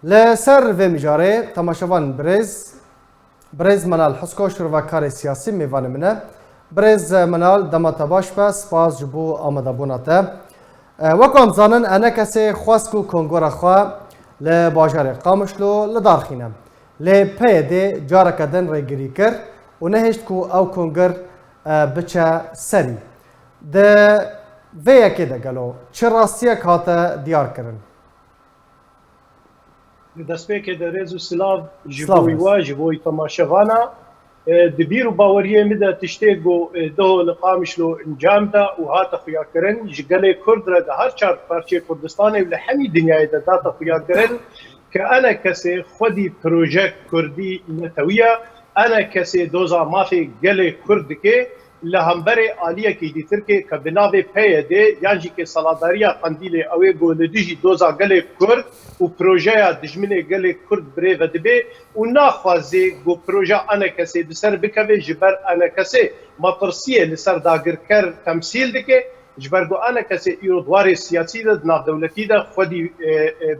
لسر و مجاره تماشاوان برز منال حسکوش رو کار سیاسی میوان منه برز منال دمت باش پس باز جبو آمده بوناته وکان زانن انا کسی خواسکو کنگورا خواه لباجار قامشلو لدارخینم لپیده جارا کدن ریگری کر و نهشت کو او کنگر بچه سری ده ویا که ده گلو چه راستیه کاته دیار کرن دەستپێکێ دەرێز و سلااو ژبووی وا ژبۆی تەماشەوانە دبیر و باوەریە میدا تشتێک بۆ دۆ لە قامشلۆ ئەنجامدا و هاتە خویاکردن ji gelê Kurd re di her çar parçeyê Kurdistanê li hemî dinyayê de data xuyakirin ke ene kesê xwedî projek Kurdî netewiye ene kesê doza mafê gelê Kurd dike li hemberê aliyekî dîtir ke ke bi navê PYD yan jî ke saladariya Qandîlê ew ê got li dijî doza gelê Kurd û projeya dijminê gelê Kurd birê vedibe û naxwaze got proje ene kesê di ser bikeve ji ber ene kesê matirsiyê li ser dagirker temsîl dike ji ber got ene kesê îro dwarê siyasî de di navdewletî de xwedî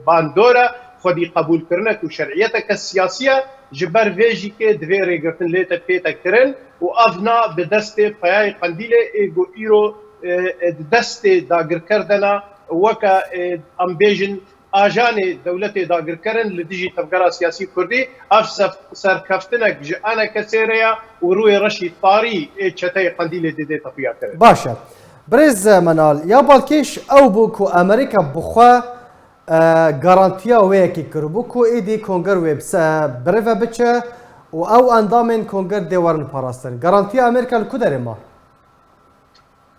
bandor e xwedî qebûlkirinek û şerعiyeteke siyasî ye ji ber vê jî kê divê rêgirtin lê te pê kirin û ev na bi destê Peyayê Qandîlê ê got îro di destê dagirker de na weke em bêjin ajanê dewletê dagirkerin li dijî tevgera siyasî Kurdî ev serkeftinek ji ene kesê re ye û rûyê reşî tarî ê çeteyê Qandîlê dê teqûya kirin. باشه برز منال یا بالکیش او بو کو امریکا بخوا گارانتیا ویکی کربو کو ایدی کنگر ویبس بریو بچه و او اندامین کنگر دیوارن پاراستن گارانتیا امریکا کدره ما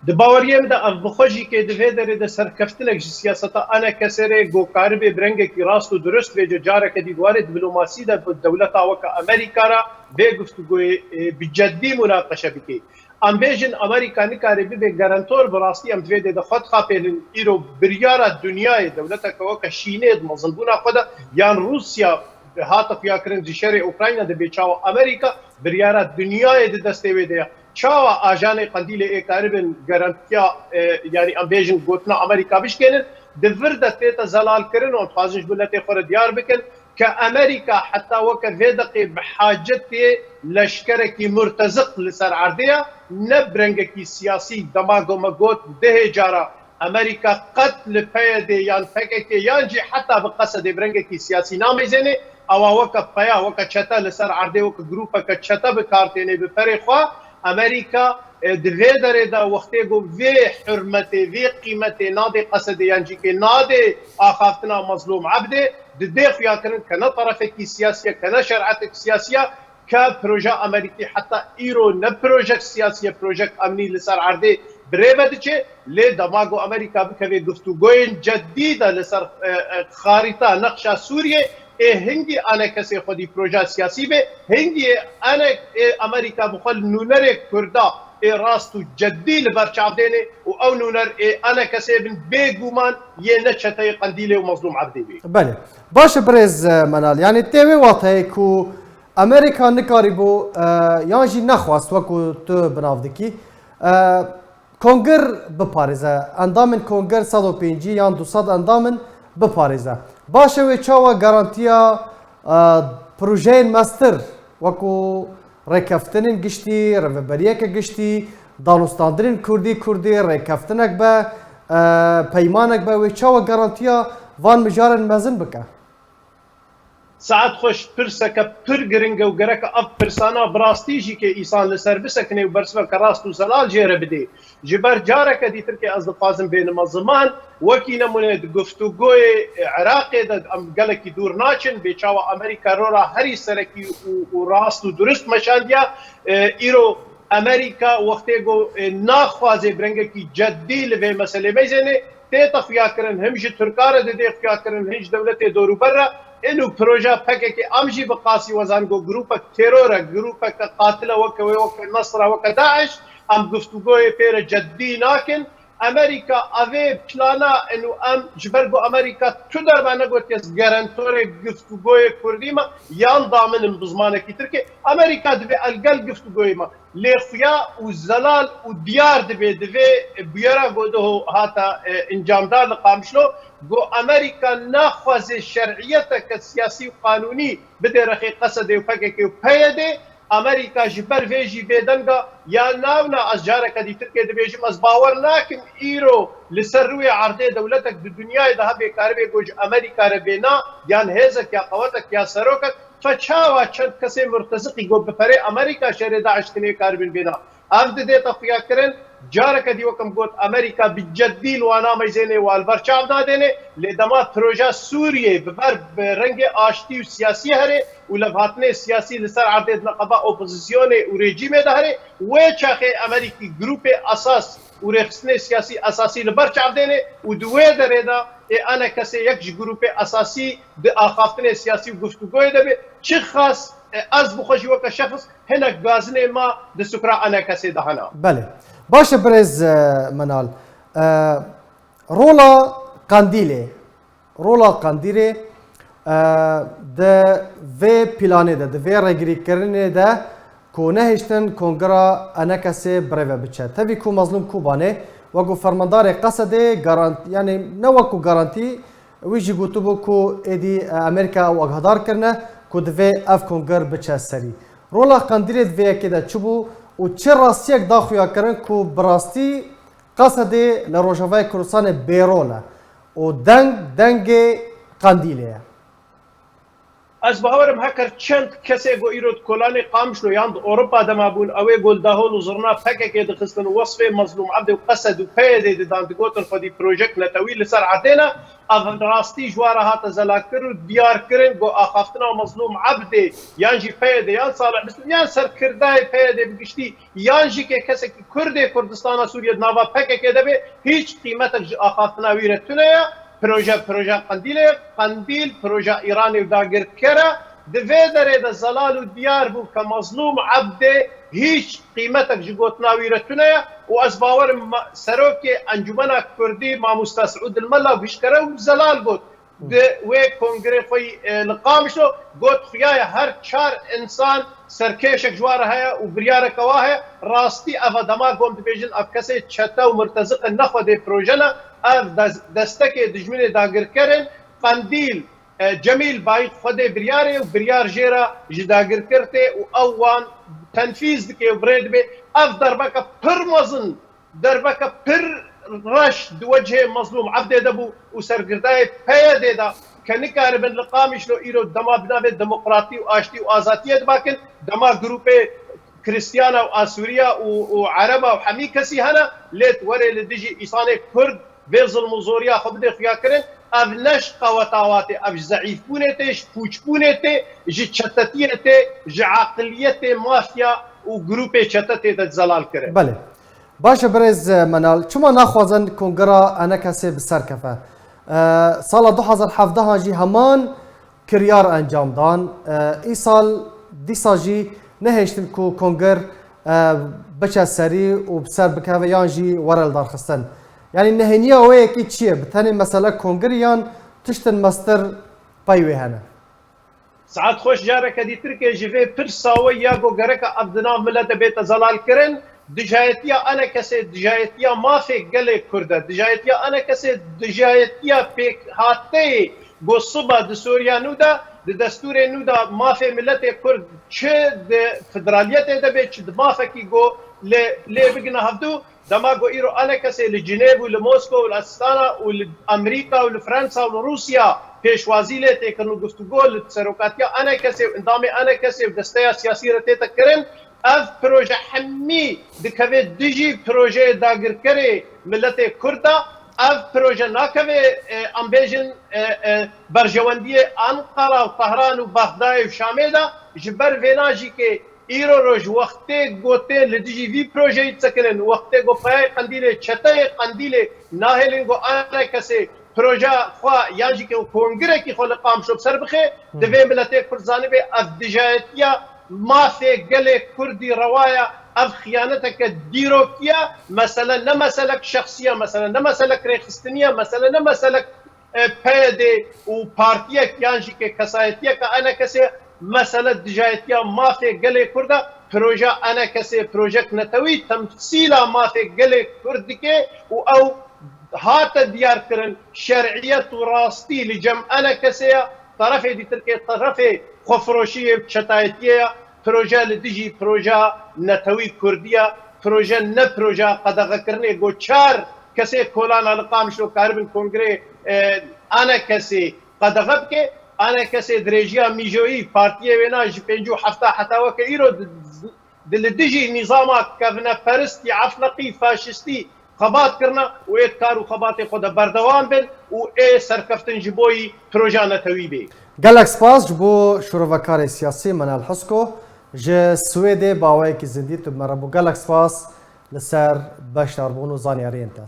د باوریم د اف بخوجی کې د ویدر د سرکفتلک سیاست انا کسره گو کاربه برنګ کی راست و درست وی جاره کې د دواره دیپلوماسي د دولت او امریکا را به گفتگوی بجدی مناقشه بکی ام بیژن امریکا نکاری به گارانتور براستی ام دوی د خود خاپل ایرو بریاره دنیای دولت کو که شینه مزنبونه خود یان روسیا به هات فیاکرین شر اوکراین د بیچاو امریکا بریاره دنیای د دستوی دی چاوا آژان قندیل اکاربن گارانتیا یعنی ام بیژن گوتنا امریکا بشکنن د ورده ته زلال کرن او خازش بلته خور دیار بکن كأمريكا حتى وكفيدقي بحاجتي لشكركي مرتزق لسر عردية نبرنجكي سياسي دماغو مقوت ده جارة أمريكا قتل بيدي يان فككي يانجي حتى بقصد برنجكي سياسي نامي زيني أو وكا بيا وكا چتا لسر عردية وكا جروبا كا چتا بكارتيني بفريخوا أمريكا دویدره دا وقتی گو وی حرمتی وی قیمتی نادی قصدی یانجی که نادی آخافتنا مظلوم عبده ده خیاکرن که نه طرفکی سیاسیه که نه شرعتک سیاسیه که پروژه امریکی حتی ایرو نه پروژه سیاسیه پروژه امنی لسر عرده بریبد چه لی دماغو امریکا بکوی گفتگوین جدیده لسر خارطه نقشه سوریه هنگی آن کسی خودی پروژه سیاسی به هنگی آن امریکا بخل نونر کردا راست و جدی لبرچاودینه و او نونر آن کسی بن بگومان یه نچته قندیله و مظلوم عبدی بی. بله باشه برز منال یعنی تیوی واته کو امریکا نکاری بو یانجی نخواست وکو تو بنافدکی کنگر بپارزه اندامن کنگر 105 یا 200 اندامن بپارزه باشه و چاوا گارانتیا پروژه مستر وکو ریکفتنین گشتی رهبریه که گشتی دانستاندرین کردی ریکفتنک به پیمانک به و چاوا گارانتیا وان مجارن مزن بکه ساعت خوش پرسکه پر گرنگه و گرکه اف پرسانا براستیجی که ایسان لسر بسکنه و برسوه که راست و زلال جیره بده جبر جاره که دیتر که از دفازم بین مزمان وکی نمونه گفتگوی عراقی ده گلکی دور ناچن بیچاو امریکا رو را هری سرکی و راست و درست مشاندیا ایرو امریکا وقتی گو ناخوازه برنگه کی جدی لوی مسئله میزنه تیتا فیاکرن همش ترکاره ده فیاکرن هنج دولت دورو بره اینو پروژه پکه که امجی بقاسی وزنگو گروپک ترور گروپک قاتل وک نصر وک داعش ام گفتگوی پیر جدی ناکن امریکا اوی پلانا انو ام جبرگو امریکا تو در بنا گوت از گارانتور گفتگوی کردی ما یان دامن بزمانه کی ترکه امریکا دبی الگل گفتگوی ما لخیا و زلال و دیار دبی بیارا گوده هاتا انجام دار لقامشلو گو امریکا ناخواز شرعیت که سیاسی و قانونی بده رخی قصد و پکه و پیده امریکا جبر ویجی بیدنگا یا ناونا از جاره کدی ترکیه دبیجم از باور ناکن ایرو لسر روی عرضه دولتک د دنیای ده بیکار بی گوج امریکا رو بینا یان هزک یا قوتک یا سروکک فچاوا چند کسی مرتزقی گو بپره امریکا شهر داعش کنه کاربن بینا افد دیتا خیا کرن جاره کدی وکم گوت امریکا بجدی لوانا میزنه والبر چاو دادنه لدما پروژه سوریه ببر رنگ آشتی و سیاسی هره و لبهاتنه سیاسی لسر عرضه نقبا اپوزیسیون و رژیم ده هره و چاخه امریکی گروپ اساس و رخصنه سیاسی اساسی لبر چاو دینه و دوی داره دا انا کسی یک گروپ اساسی د آخافتن سیاسی و گفتگوی دبی چه خاص از بخوشی وک شخص هنا گازنه ما د سکرا انا کسی دهنا بله باشه برز منال رولا قندیله د و پلانه ده و رگری کرنه ده کو نهشتن کنگرا انا کسی بروه بچه تبی کو مظلوم کو بانه وگو فرماندار قصده گارانتی یعنی نو کو گارانتی ویجی گوتو بو کو ادی امریکا او اگهدار کرنه کو دوی اف کنگر بچه سری رولا قندیله دوی که ده چبو و چه راستیک داخویا کرن کو براستی قصده لروجاوای کردستان بیروله و دنگ قندیله از باورم هکر چند کسی گو ایرود کلانی قامشلو یاند اوروپا دما بون اوی گل دهول و زرنا پکه که دخستن وصف مظلوم عبد و قصد و پیده دان دگوتن خودی پروژکت نتوی لسر عدینا اف راستی جواره هات زلاکر و دیار کرن گو آخافتنا و مظلوم عبد یانجی پیده یان صالح مسلم یان سر کردای پیده بگشتی یانجی که کسی که کرده کردستان سوریه ناوا پکه که دبی هیچ قیمتک آخافتنا ویرتونه پروژه قندیل پروژه ایرانی و داگر کرا دوی داره ده زلال و دیار بو که مظلوم عبده هیچ قیمتک جگوت ناویرتونه و از باور سروک انجمن کردی ماموستا سعود الملا بشکره و زلال گوت ده و کنگره خوی لقامشو گوت خویای هر چار انسان سرکشک جواره هیا و بریاره کواه راستی اف دما گوم دبیجن اف کسی چتا و مرتزق نخوا ده پروژه نه اف دستک دجمن داگر کرن قندیل جمیل باید خود بریاره و بریار جیرا جداگر کرته و اوان تنفیذ دکه و برید به اف دربکه پر وزن دربکه پر رش دوجه مظلوم عبده دبو و سرگردای پیاده دا که نکاربن لقامش لو ایرو دما بنابه دموقراطی و آشتی و آزاتیت باکن دما گروپ كريستيانا واسوريا وعربا وحمي كسي هنا ليت وري لدجي ايصان كرد بيظل مزوريا خبدي خياكرن ابنش قواتاواتي اب ضعيف بونيتي بوش بونيتي جي تشتتيتي جي عقليتي مافيا وجروبي تشتتي تزلال كرن بله باشه برز منال چما نخوازن کنگرا انا کسی بسر کفه سال 2017 هاجی همان کریار انجام دان ای سال دیسا جی نهشتن کو کنگر بچه سری و بسر بکوه یان جی ورل دار خستن یعنی نهنیه اوه یکی چیه بتنی مثلا کنگر یان تشتن مستر پایوه هنه ساعات خوش جاره کدی ترکیه جوه پر ساوه یاگو گرک ابدنا ملت بیت زلال کرن دجایتیا انا کسی دجایتیا ما فی گله کرده دجایتیا انا کسی دجایتیا پیک هاته گو صبح د سوریا نودا د دستور نودا ما فی ملت کرد چه د فدرالیت ده به چه د ما فکی گو ل بگنا هفتو دما گو ایرو انا کسی لجنیو و لموسکو و لاستانا و لامریکا و لفرانسا و لروسیا پیشوازی لیته کنو گفتگو لسروکاتیا انا کسی و اندام انا کسی و دستیا سیاسی رته تکرن اف پروژه حمی دکوه دیجی پروژه داگر کری ملت کرده اف پروژه ناکوه امبیجن برجواندی انقره و طهران و بغداد و شامه دا جبر ویناجی که ایرو روش وقتی گوته لدیجی وی پروژه تسکنن وقتی گو پای قندیل چتای قندیل ناهلین گو آنه کسی پروژه خواه یانجی که کنگره که خود قام شب سر بخه دوی ملت کرزانه به اف دیجایتیا ما في قال كردي روايه اف خيانتك ديروكيا مثلا نمسلك شخصيه مثلا نمسلك ريخستنيه مثلا نمسلك بيدي وبارتيك يانجي كسايتيا انا كسي مثلا دجايتيا ما في قال كردا پروژه انا کسی پروژه نتوی تمثیل ماته گل کردکه و او هات دیار کرن شرعیت و راستی لجم انا کسی طرف دیتر که طرف خفروشی شتایتیه پروژه لدیجی پروژه نتوی کردیه پروژه نه پروژه قدغه کرنه گو چار کسی کولان القامش و کاربن کنگره انا کسی قدغه بکه انا کسی درجیا میجویی پارتیه وینا جپنجو هفته حتی وکه ایرو دل دیجی نظام کفنه پرستی عفلقی فاشستی خبات کرنا و ایک کارو خبات خود بردوام بن و ای سرکفتن جبوی پروژه نتوی بی گلک سپاس جبو شروعکار سیاسی منال حسکو ج سویدی باوی کی زندی تو مربو گلک سپاس لسر بشتر بونو زانیاری انت